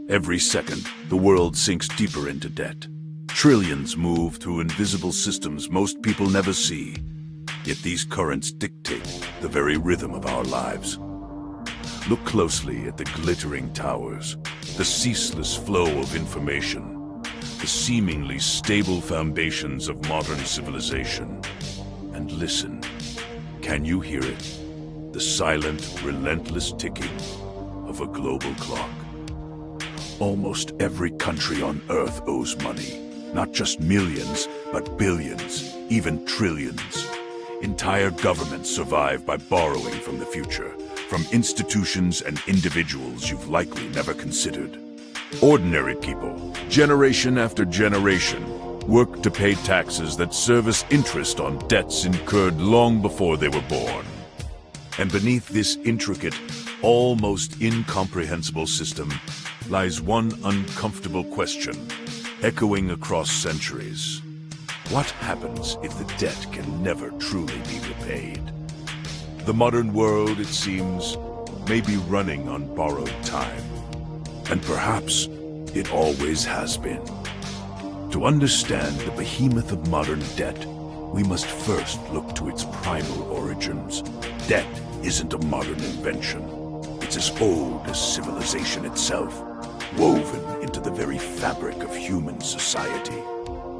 Every second, the world sinks deeper into debt. Trillions move through invisible systems most people never see. Yet these currents dictate the very rhythm of our lives. Look closely at the glittering towers, the ceaseless flow of information, the seemingly stable foundations of modern civilization. And listen, can you hear it? The silent, relentless ticking of a global clock. Almost every country on Earth owes money. Not just millions, but billions, even trillions. Entire governments survive by borrowing from the future, from institutions and individuals you've likely never considered. Ordinary people, generation after generation, work to pay taxes that service interest on debts incurred long before they were born. And beneath this intricate, almost incomprehensible system lies one uncomfortable question, echoing across centuries. What happens if the debt can never truly be repaid? The modern world, it seems, may be running on borrowed time. And perhaps it always has been. To understand the behemoth of modern debt, we must first look to its primal origins. Debt isn't a modern invention. It's as old as civilization itself, woven into the very fabric of human society.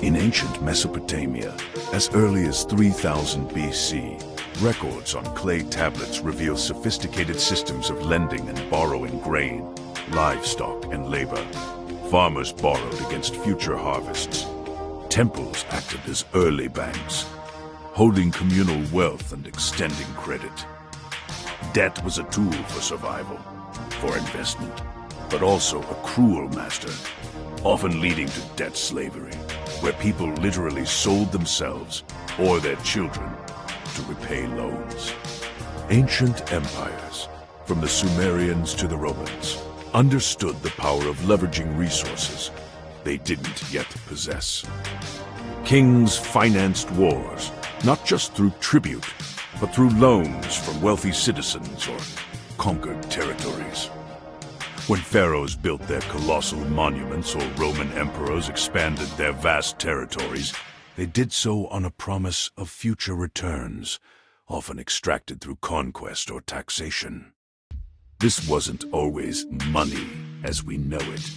In ancient Mesopotamia, as early as 3000 BC, records on clay tablets reveal sophisticated systems of lending and borrowing grain, livestock, and labor. Farmers borrowed against future harvests. Temples acted as early banks, holding communal wealth and extending credit. Debt was a tool for survival, for investment, but also a cruel master, often leading to debt slavery, where people literally sold themselves or their children to repay loans. Ancient empires, from the Sumerians to the Romans, understood the power of leveraging resources they didn't yet possess. Kings financed wars, not just through tribute, but through loans from wealthy citizens or conquered territories. When pharaohs built their colossal monuments or Roman emperors expanded their vast territories, they did so on a promise of future returns, often extracted through conquest or taxation. This wasn't always money as we know it,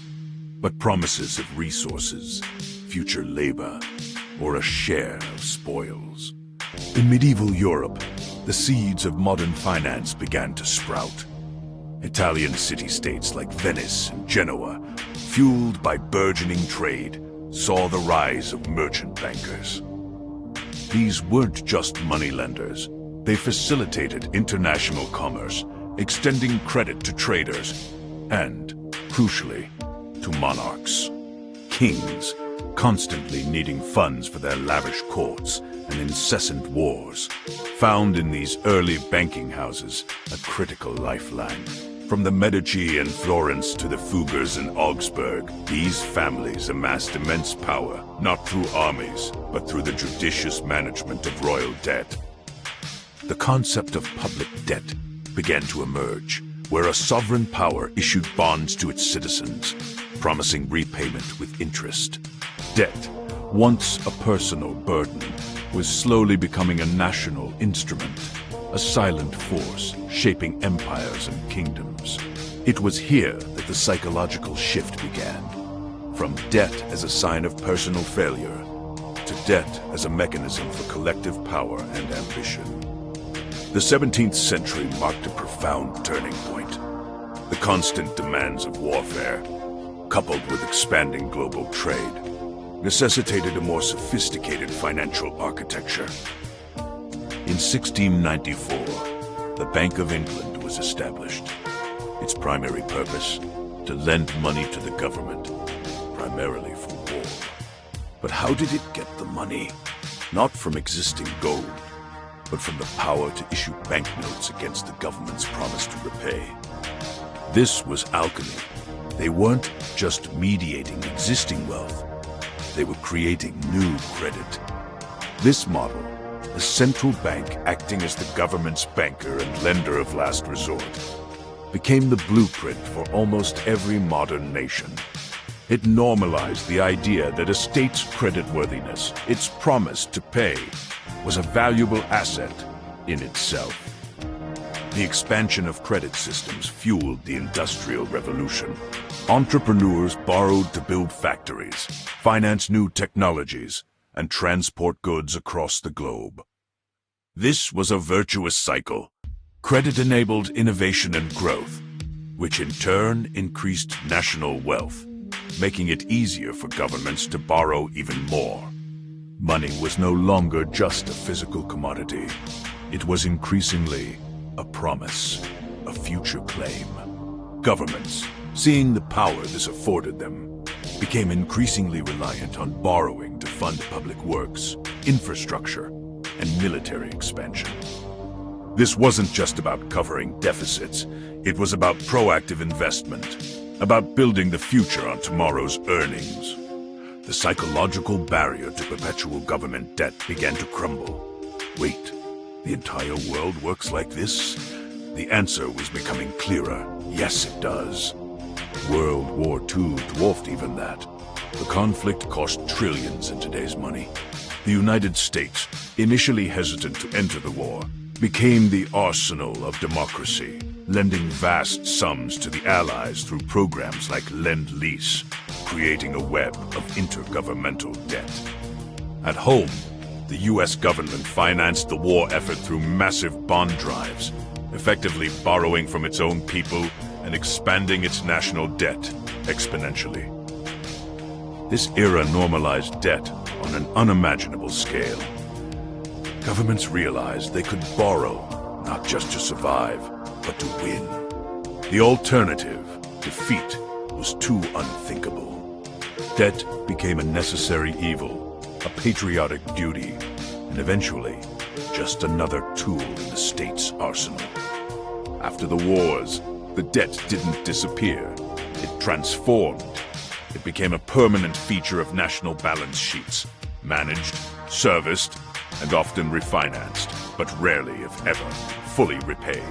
but promises of resources, future labor, or a share of spoils. In medieval Europe, the seeds of modern finance began to sprout. Italian city-states like Venice and Genoa, fueled by burgeoning trade, saw the rise of merchant bankers. These weren't just moneylenders. They facilitated international commerce, extending credit to traders and, crucially, to monarchs. Kings, constantly needing funds for their lavish courts and incessant wars, found in these early banking houses a critical lifeline. From the Medici in Florence to the Fuggers in Augsburg, these families amassed immense power, not through armies, but through the judicious management of royal debt. The concept of public debt began to emerge, where a sovereign power issued bonds to its citizens, promising repayment with interest. Debt, once a personal burden, was slowly becoming a national instrument, a silent force shaping empires and kingdoms. It was here that the psychological shift began, from debt as a sign of personal failure to debt as a mechanism for collective power and ambition. The 17th century marked a profound turning point. The constant demands of warfare, coupled with expanding global trade, necessitated a more sophisticated financial architecture. In 1694, the Bank of England was established. Its primary purpose, to lend money to the government, primarily for war. But how did it get the money? Not from existing gold, but from the power to issue banknotes against the government's promise to repay. This was alchemy. They weren't just mediating existing wealth, they were creating new credit. This model, the central bank acting as the government's banker and lender of last resort, became the blueprint for almost every modern nation. It normalized the idea that a state's creditworthiness, its promise to pay, was a valuable asset in itself. The expansion of credit systems fueled the Industrial Revolution. Entrepreneurs borrowed to build factories, finance new technologies, and transport goods across the globe. This was a virtuous cycle. Credit enabled innovation and growth, which in turn increased national wealth, making it easier for governments to borrow even more. Money was no longer just a physical commodity. It was increasingly a promise, a future claim. Governments, seeing the power this afforded them, became increasingly reliant on borrowing to fund public works, infrastructure, and military expansion. This wasn't just about covering deficits. It was about proactive investment, about building the future on tomorrow's earnings. The psychological barrier to perpetual government debt began to crumble. Wait, the entire world works like this? The answer was becoming clearer. Yes, it does. World War II dwarfed even that. The conflict cost trillions in today's money. The United States, initially hesitant to enter the war, became the arsenal of democracy, lending vast sums to the Allies through programs like Lend-Lease, creating a web of intergovernmental debt. At home, the U.S. government financed the war effort through massive bond drives, effectively borrowing from its own people and expanding its national debt exponentially. This era normalized debt on an unimaginable scale. Governments realized they could borrow, not just to survive, but to win. The alternative, defeat, was too unthinkable. Debt became a necessary evil, a patriotic duty, and eventually, just another tool in the state's arsenal. After the wars, the debt didn't disappear. It transformed. It became a permanent feature of national balance sheets, managed, serviced, and often refinanced, but rarely, if ever, fully repaid.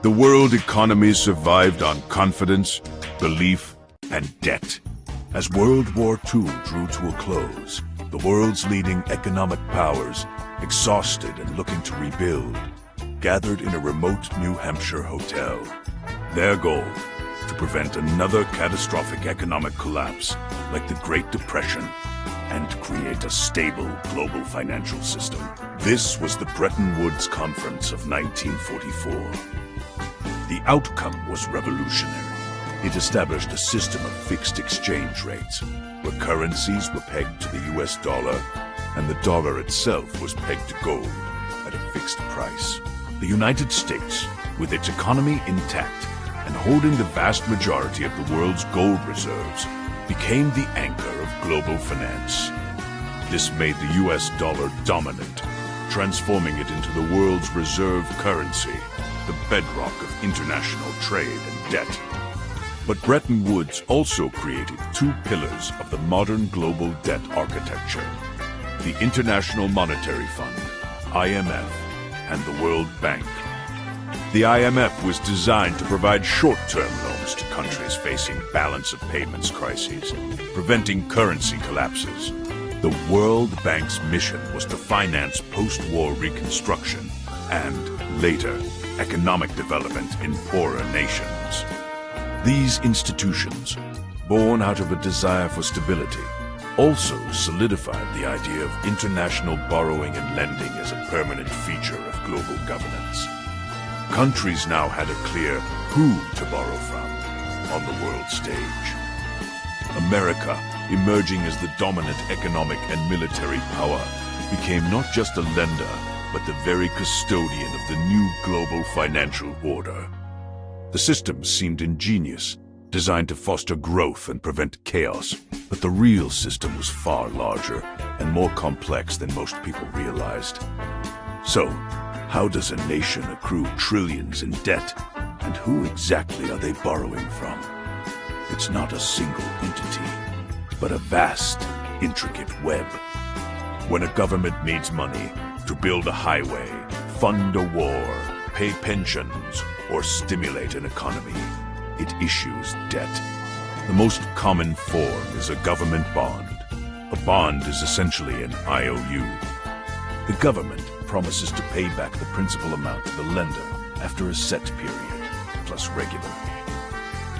The world economy survived on confidence, belief, and debt. As World War II drew to a close, the world's leading economic powers, exhausted and looking to rebuild, gathered in a remote New Hampshire hotel. Their goal, to prevent another catastrophic economic collapse like the Great Depression and create a stable global financial system. This was the Bretton Woods Conference of 1944. The outcome was revolutionary. It established a system of fixed exchange rates, where currencies were pegged to the US dollar, and the dollar itself was pegged to gold at a fixed price. The United States, with its economy intact and holding the vast majority of the world's gold reserves, became the anchor of global finance. This made the US dollar dominant, transforming it into the world's reserve currency, the bedrock of international trade and debt. But Bretton Woods also created two pillars of the modern global debt architecture: the International Monetary Fund, IMF, and the World Bank. The IMF was designed to provide short-term loans to countries facing balance of payments crises, preventing currency collapses. The World Bank's mission was to finance post-war reconstruction and, later, economic development in poorer nations. These institutions, born out of a desire for stability, also solidified the idea of international borrowing and lending as a permanent feature of global governance. Countries now had a clear who to borrow from on the world stage. America, emerging as the dominant economic and military power, became not just a lender, but the very custodian of the new global financial order. The system seemed ingenious, designed to foster growth and prevent chaos, but the real system was far larger and more complex than most people realized. So, how does a nation accrue trillions in debt, and who exactly are they borrowing from? It's not a single entity, but a vast, intricate web. When a government needs money to build a highway, fund a war, pay pensions, or stimulate an economy, it issues debt. The most common form is a government bond. A bond is essentially an IOU. The government promises to pay back the principal amount to the lender after a set period, plus regular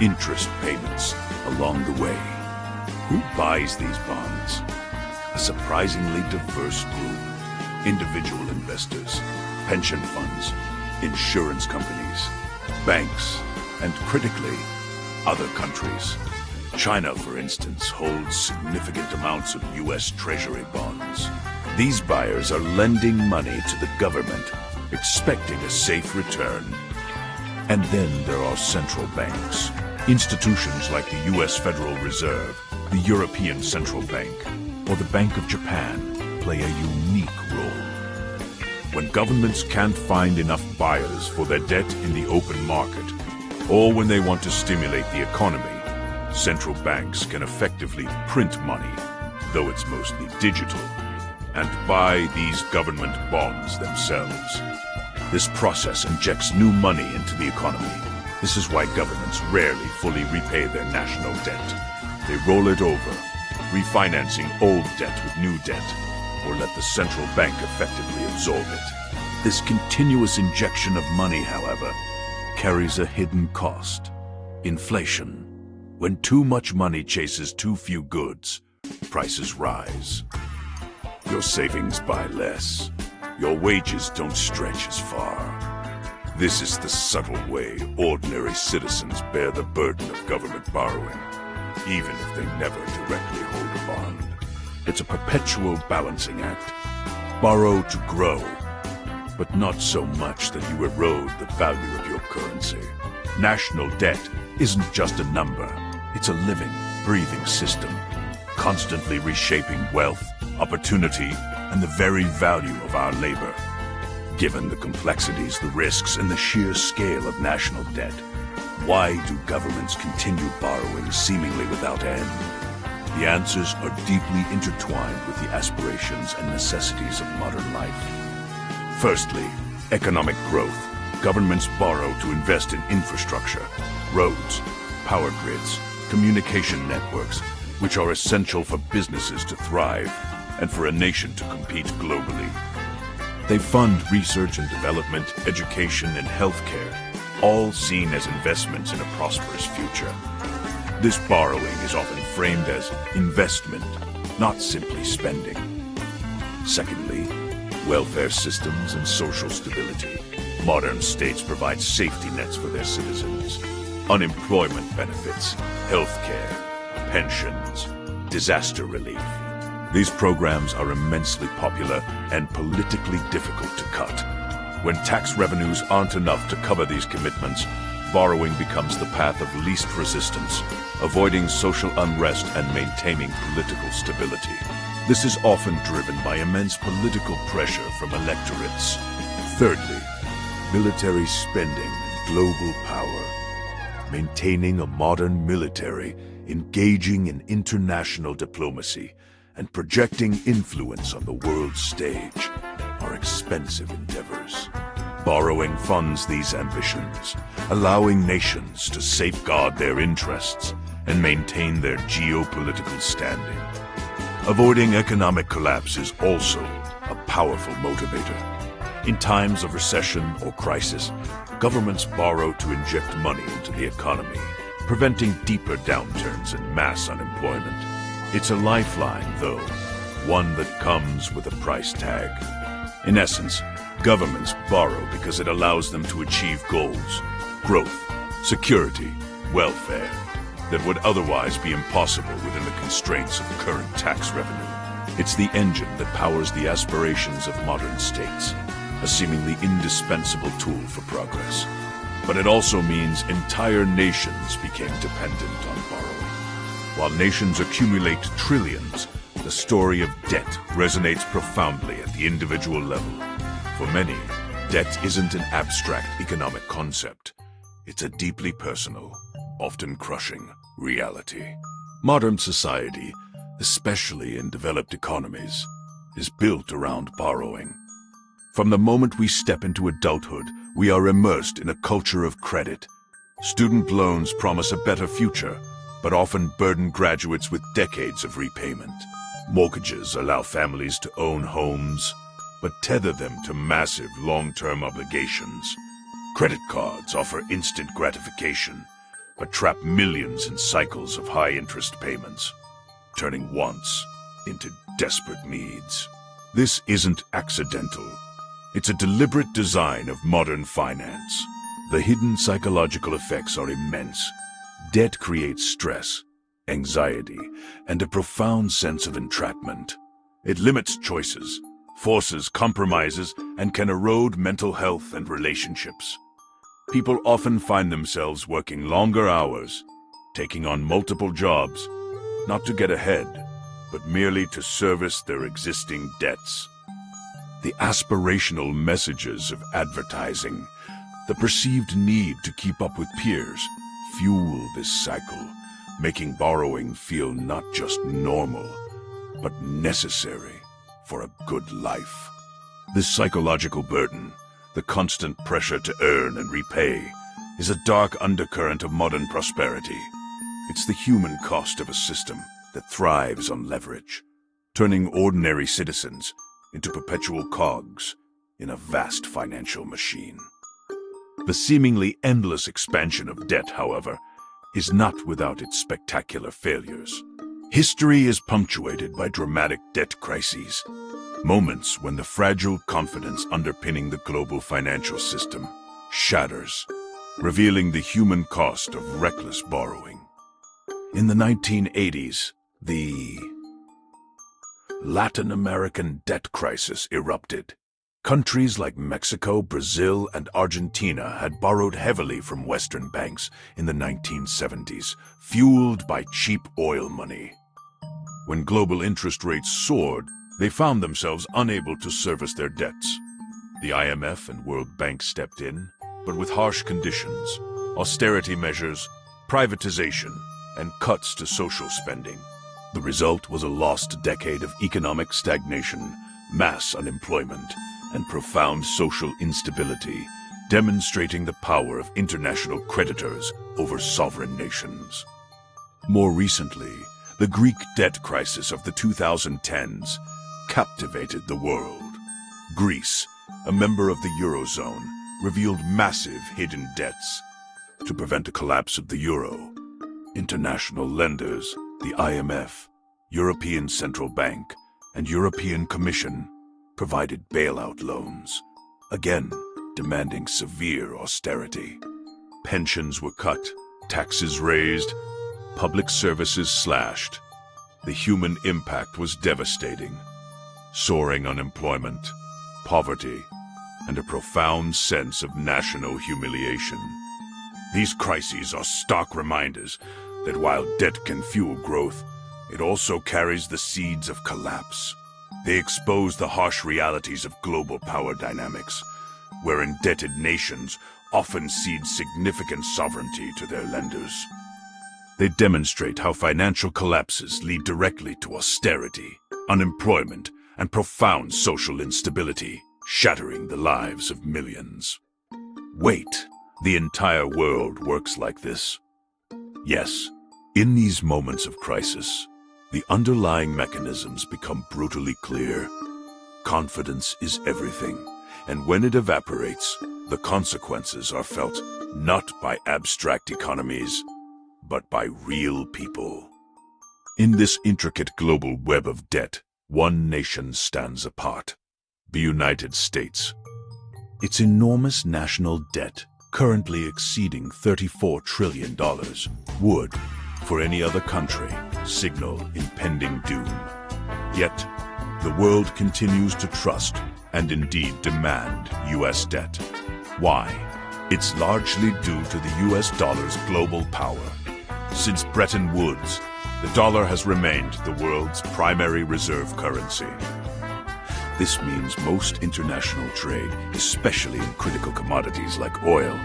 interest payments along the way. Who buys these bonds? A surprisingly diverse group. Individual investors, pension funds, insurance companies, banks, and critically, other countries. China, for instance, holds significant amounts of U.S. Treasury bonds. These buyers are lending money to the government, expecting a safe return. And then there are central banks. Institutions like the U.S. Federal Reserve, the European Central Bank, or the Bank of Japan play a unique role. When governments can't find enough buyers for their debt in the open market, or when they want to stimulate the economy, central banks can effectively print money, though it's mostly digital, and buy these government bonds themselves. This process injects new money into the economy. This is why governments rarely fully repay their national debt. They roll it over, refinancing old debt with new debt, or let the central bank effectively absorb it. This continuous injection of money, however, carries a hidden cost: inflation. When too much money chases too few goods, prices rise. Your savings buy less. Your wages don't stretch as far. This is the subtle way ordinary citizens bear the burden of government borrowing, even if they never directly hold a bond. It's a perpetual balancing act. Borrow to grow, but not so much that you erode the value of your currency. National debt isn't just a number. It's a living, breathing system, constantly reshaping wealth, opportunity, and the very value of our labor. Given the complexities, the risks, and the sheer scale of national debt, why do governments continue borrowing seemingly without end? The answers are deeply intertwined with the aspirations and necessities of modern life. Firstly, economic growth. Governments borrow to invest in infrastructure, roads, power grids, communication networks, which are essential for businesses to thrive and for a nation to compete globally. They fund research and development, education, and healthcare, all seen as investments in a prosperous future. This borrowing is often framed as investment, not simply spending. Secondly, welfare systems and social stability. Modern states provide safety nets for their citizens. Unemployment benefits, healthcare, pensions, disaster relief. These programs are immensely popular and politically difficult to cut. When tax revenues aren't enough to cover these commitments, borrowing becomes the path of least resistance, avoiding social unrest and maintaining political stability. This is often driven by immense political pressure from electorates. Thirdly, military spending and global power. Maintaining a modern military, engaging in international diplomacy, and projecting influence on the world stage are expensive endeavors. Borrowing funds these ambitions, allowing nations to safeguard their interests and maintain their geopolitical standing. Avoiding economic collapse is also a powerful motivator. In times of recession or crisis, governments borrow to inject money into the economy, preventing deeper downturns and mass unemployment. It's a lifeline, though, one that comes with a price tag. In essence, governments borrow because it allows them to achieve goals, growth, security, welfare, that would otherwise be impossible within the constraints of current tax revenue. It's the engine that powers the aspirations of modern states, a seemingly indispensable tool for progress. But it also means entire nations became dependent on borrowing. While nations accumulate trillions, the story of debt resonates profoundly at the individual level. For many, debt isn't an abstract economic concept. It's a deeply personal, often crushing reality. Modern society, especially in developed economies, is built around borrowing. From the moment we step into adulthood, we are immersed in a culture of credit. Student loans promise a better future, but often burden graduates with decades of repayment. Mortgages allow families to own homes, but tether them to massive long-term obligations. Credit cards offer instant gratification, but trap millions in cycles of high-interest payments, turning wants into desperate needs. This isn't accidental. It's a deliberate design of modern finance. The hidden psychological effects are immense. Debt creates stress, anxiety, and a profound sense of entrapment. It limits choices, forces compromises, and can erode mental health and relationships. People often find themselves working longer hours, taking on multiple jobs, not to get ahead, but merely to service their existing debts. The aspirational messages of advertising, the perceived need to keep up with peers, fuel this cycle, making borrowing feel not just normal, but necessary for a good life. This psychological burden, the constant pressure to earn and repay, is a dark undercurrent of modern prosperity. It's the human cost of a system that thrives on leverage, turning ordinary citizens into perpetual cogs in a vast financial machine. The seemingly endless expansion of debt, however, is not without its spectacular failures. History is punctuated by dramatic debt crises, moments when the fragile confidence underpinning the global financial system shatters, revealing the human cost of reckless borrowing. In the 1980s, the Latin American debt crisis erupted. Countries like Mexico, Brazil, and Argentina had borrowed heavily from Western banks in the 1970s, fueled by cheap oil money. When global interest rates soared, they found themselves unable to service their debts. The IMF and World Bank stepped in, but with harsh conditions: austerity measures, privatization, and cuts to social spending. The result was a lost decade of economic stagnation, mass unemployment, and profound social instability, demonstrating the power of international creditors over sovereign nations. More recently, the Greek debt crisis of the 2010s captivated the world. Greece, a member of the Eurozone, revealed massive hidden debts. To prevent a collapse of the euro, international lenders, the IMF, European Central Bank, and European Commission provided bailout loans, again demanding severe austerity. Pensions were cut, taxes raised, public services slashed. The human impact was devastating. Soaring unemployment, poverty, and a profound sense of national humiliation. These crises are stark reminders that while debt can fuel growth, it also carries the seeds of collapse. They expose the harsh realities of global power dynamics, where indebted nations often cede significant sovereignty to their lenders. They demonstrate how financial collapses lead directly to austerity, unemployment, and profound social instability, shattering the lives of millions. Wait, the entire world works like this. Yes, in these moments of crisis, the underlying mechanisms become brutally clear. Confidence is everything, and when it evaporates, the consequences are felt not by abstract economies, but by real people. In this intricate global web of debt, one nation stands apart: the United States. Its enormous national debt, currently exceeding $34 trillion, would, for any other country, signal impending doom. Yet, the world continues to trust and indeed demand U.S. debt. Why? It's largely due to the U.S. dollar's global power. Since Bretton Woods, the dollar has remained the world's primary reserve currency. This means most international trade, especially in critical commodities like oil,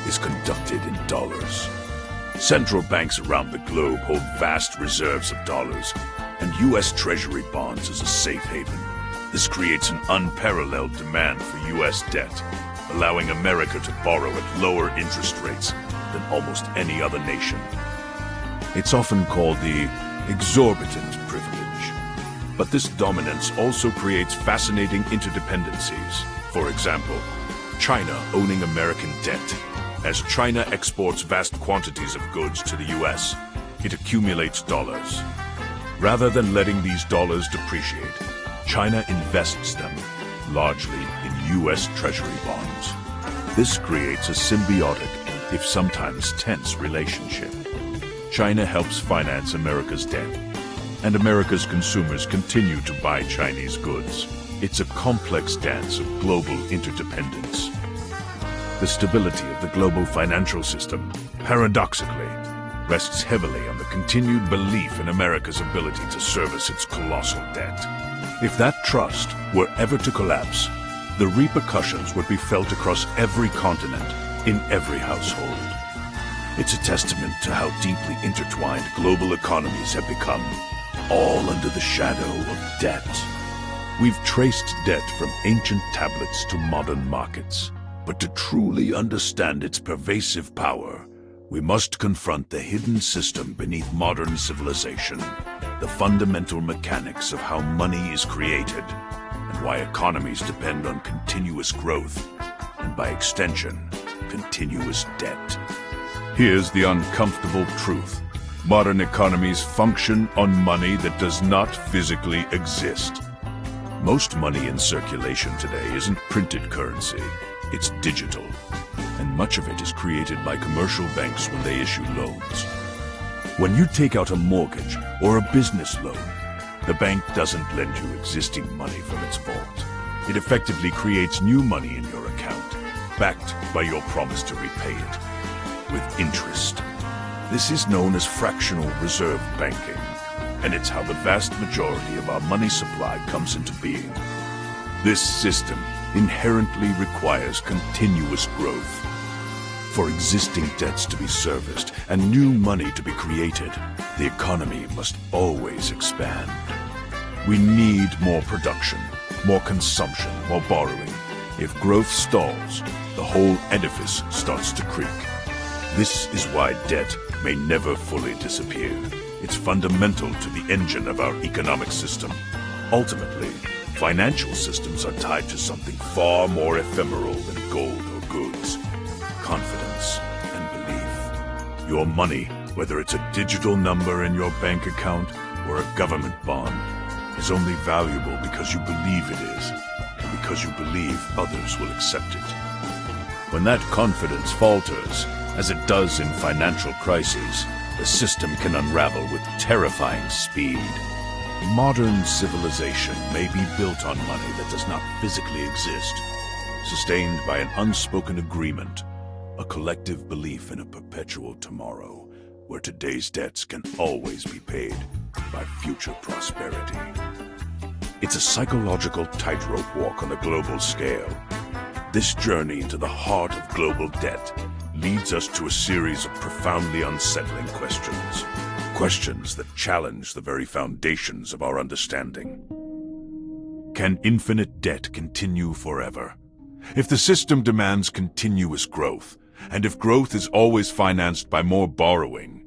is conducted in dollars. Central banks around the globe hold vast reserves of dollars, and U.S. Treasury bonds as a safe haven. This creates an unparalleled demand for U.S. debt, allowing America to borrow at lower interest rates than almost any other nation. It's often called the exorbitant privilege. But this dominance also creates fascinating interdependencies. For example, China owning American debt. As China exports vast quantities of goods to the U.S., it accumulates dollars. Rather than letting these dollars depreciate, China invests them largely in U.S. Treasury bonds. This creates a symbiotic, if sometimes tense, relationship. China helps finance America's debt, and America's consumers continue to buy Chinese goods. It's a complex dance of global interdependence. The stability of the global financial system, paradoxically, rests heavily on the continued belief in America's ability to service its colossal debt. If that trust were ever to collapse, the repercussions would be felt across every continent, in every household. It's a testament to how deeply intertwined global economies have become, all under the shadow of debt. We've traced debt from ancient tablets to modern markets. But to truly understand its pervasive power, we must confront the hidden system beneath modern civilization, the fundamental mechanics of how money is created, and why economies depend on continuous growth, and by extension, continuous debt. Here's the uncomfortable truth. Modern economies function on money that does not physically exist. Most money in circulation today isn't printed currency. It's digital, and much of it is created by commercial banks when they issue loans. When you take out a mortgage or a business loan, the bank doesn't lend you existing money from its vault. It effectively creates new money in your account, backed by your promise to repay it, with interest. This is known as fractional reserve banking, and it's how the vast majority of our money supply comes into being. This system inherently requires continuous growth. For existing debts to be serviced and new money to be created, the economy must always expand. We need more production, more consumption, more borrowing. If growth stalls, the whole edifice starts to creak. This is why debt may never fully disappear. It's fundamental to the engine of our economic system. Ultimately, financial systems are tied to something far more ephemeral than gold or goods: confidence and belief. Your money, whether it's a digital number in your bank account or a government bond, is only valuable because you believe it is, and because you believe others will accept it. When that confidence falters, as it does in financial crises, the system can unravel with terrifying speed. Modern civilization may be built on money that does not physically exist, sustained by an unspoken agreement, a collective belief in a perpetual tomorrow, where today's debts can always be paid by future prosperity. It's a psychological tightrope walk on a global scale. This journey into the heart of global debt leads us to a series of profoundly unsettling questions. Questions that challenge the very foundations of our understanding. Can infinite debt continue forever? If the system demands continuous growth, and if growth is always financed by more borrowing,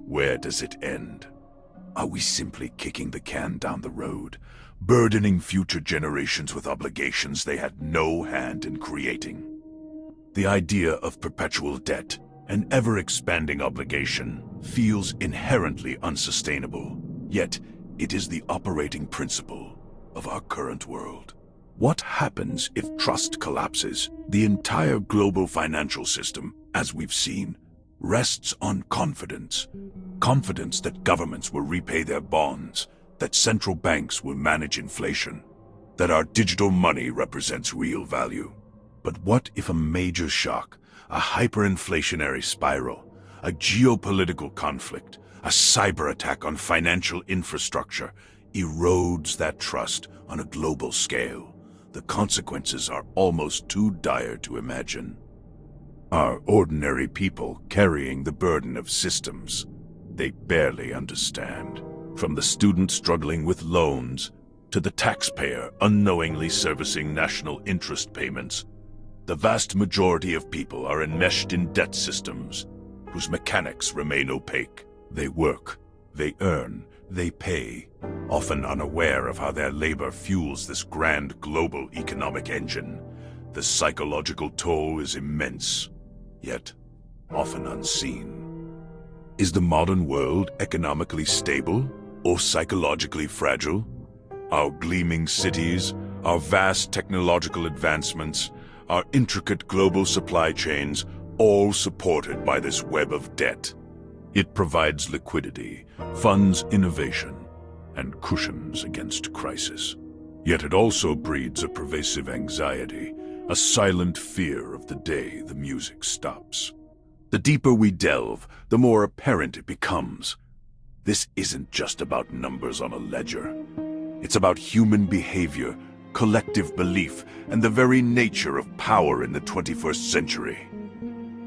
where does it end? Are we simply kicking the can down the road, burdening future generations with obligations they had no hand in creating? The idea of perpetual debt, an ever-expanding obligation, feels inherently unsustainable, yet it is the operating principle of our current world. What happens if trust collapses? The entire global financial system, as we've seen, rests on confidence. Confidence that governments will repay their bonds, that central banks will manage inflation, that our digital money represents real value. But what if a major shock, a hyperinflationary spiral, a geopolitical conflict, a cyber attack on financial infrastructure erodes that trust on a global scale? The consequences are almost too dire to imagine. Are ordinary people carrying the burden of systems they barely understand? From the student struggling with loans to the taxpayer unknowingly servicing national interest payments, the vast majority of people are enmeshed in debt systems whose mechanics remain opaque. They work, they earn, they pay, often unaware of how their labor fuels this grand global economic engine. The psychological toll is immense, yet often unseen. Is the modern world economically stable or psychologically fragile? Our gleaming cities, our vast technological advancements, our intricate global supply chains, all supported by this web of debt. It provides liquidity, funds innovation, and cushions against crisis. Yet it also breeds a pervasive anxiety, a silent fear of the day the music stops. The deeper we delve, the more apparent it becomes. This isn't just about numbers on a ledger. It's about human behavior, collective belief, and the very nature of power in the 21st century.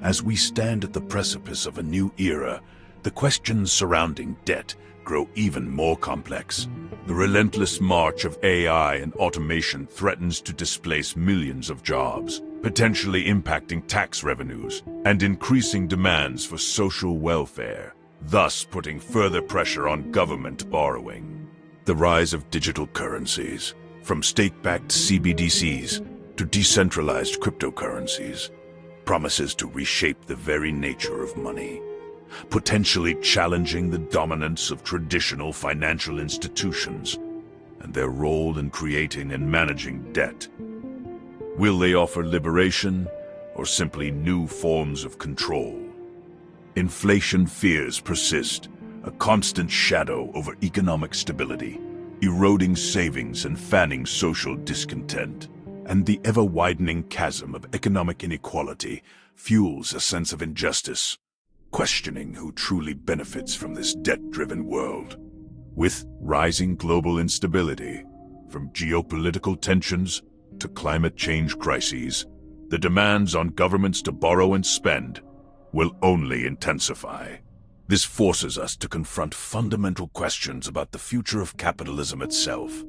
As we stand at the precipice of a new era, the questions surrounding debt grow even more complex. The relentless march of AI and automation threatens to displace millions of jobs, potentially impacting tax revenues and increasing demands for social welfare, thus putting further pressure on government borrowing. The rise of digital currencies, from state-backed CBDCs to decentralized cryptocurrencies, promises to reshape the very nature of money, potentially challenging the dominance of traditional financial institutions and their role in creating and managing debt. Will they offer liberation or simply new forms of control? Inflation fears persist, a constant shadow over economic stability, eroding savings and fanning social discontent. And the ever-widening chasm of economic inequality fuels a sense of injustice, questioning who truly benefits from this debt-driven world. With rising global instability, from geopolitical tensions to climate change crises, the demands on governments to borrow and spend will only intensify. This forces us to confront fundamental questions about the future of capitalism itself.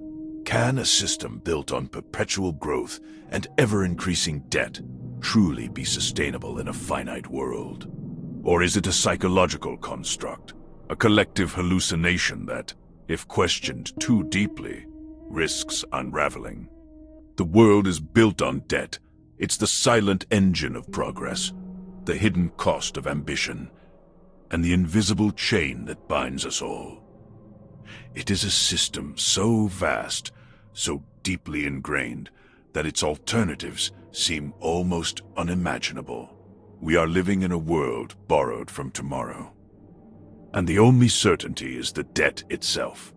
Can a system built on perpetual growth and ever-increasing debt truly be sustainable in a finite world? Or is it a psychological construct, a collective hallucination that, if questioned too deeply, risks unraveling? The world is built on debt. It's the silent engine of progress, the hidden cost of ambition, and the invisible chain that binds us all. It is a system so vast, so deeply ingrained, that its alternatives seem almost unimaginable. We are living in a world borrowed from tomorrow. And the only certainty is the debt itself,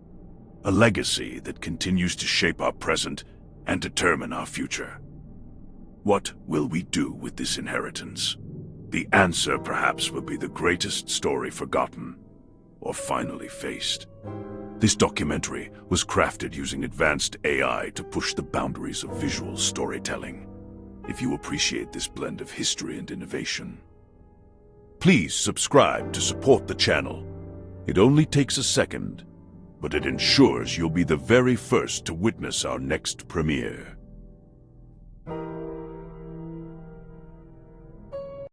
a legacy that continues to shape our present and determine our future. What will we do with this inheritance? The answer perhaps will be the greatest story forgotten or finally faced. This documentary was crafted using advanced AI to push the boundaries of visual storytelling. If you appreciate this blend of history and innovation, please subscribe to support the channel. It only takes a second, but it ensures you'll be the very first to witness our next premiere.